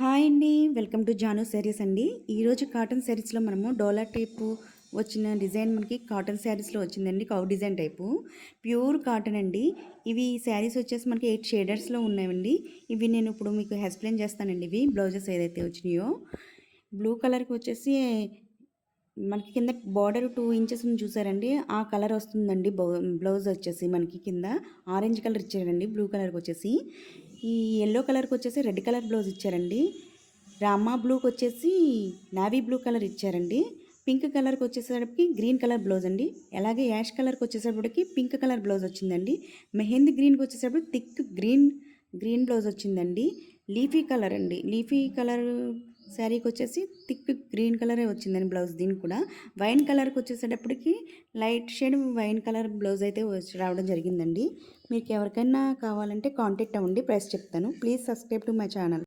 Hi అండి. Welcome to Janu saris అండి. ఈరోజు కాటన్ శారీస్లో మనము డోలా టైపు వచ్చిన డిజైన్ మనకి కాటన్ శారీస్లో వచ్చిందండి. Cow design type pure cotton అండి. ఇవి శారీస్ వచ్చేసి మనకి 8 షేడర్స్లో ఉన్నాయండి. ఇవి నేను ఇప్పుడు మీకు ఎక్స్ప్లెయిన్ చేస్తానండి. ఇవి బ్లౌజెస్ ఏదైతే వచ్చినాయో బ్లూ కలర్కి వచ్చేసి మనకి కింద బార్డర్ 2 ఇంచెస్ చూసారండి. ఆ కలర్ వస్తుందండి. బ్లౌజ్ వచ్చేసి మనకి కింద ఆరెంజ్ కలర్ ఇచ్చారండి. బ్లూ కలర్కి వచ్చేసి ఈ ఎల్లో కలర్కి వచ్చేసి రెడ్ కలర్ బ్లౌజ్ ఇచ్చారండి. రామా బ్లూకి వచ్చేసి నావీ బ్లూ కలర్ ఇచ్చారండి. పింక్ కలర్కి వచ్చేసరికి గ్రీన్ కలర్ బ్లౌజ్ అండి. అలాగే యాష్ కలర్కి వచ్చేసరికి పింక్ కలర్ బ్లౌజ్ వచ్చిందండి. మెహందీ గ్రీన్కి వచ్చేసరికి థిక్ గ్రీన్ బ్లౌజ్ వచ్చిందండి. లీఫీ కలర్ అండి. లీఫీ కలర్ శారీకి వచ్చేసి థిక్ గ్రీన్ కలరే వచ్చిందండి బ్లౌజ్. దీనికి కూడా వైన్ కలర్కి వచ్చేసేటప్పటికి light shade wine colour blouse అయితే రావడం జరిగిందండి. మీకు ఎవరికైనా కావాలంటే కాంటాక్ట్ అవ్వండి. ప్రైస్ చెప్తాను. Please subscribe to my channel.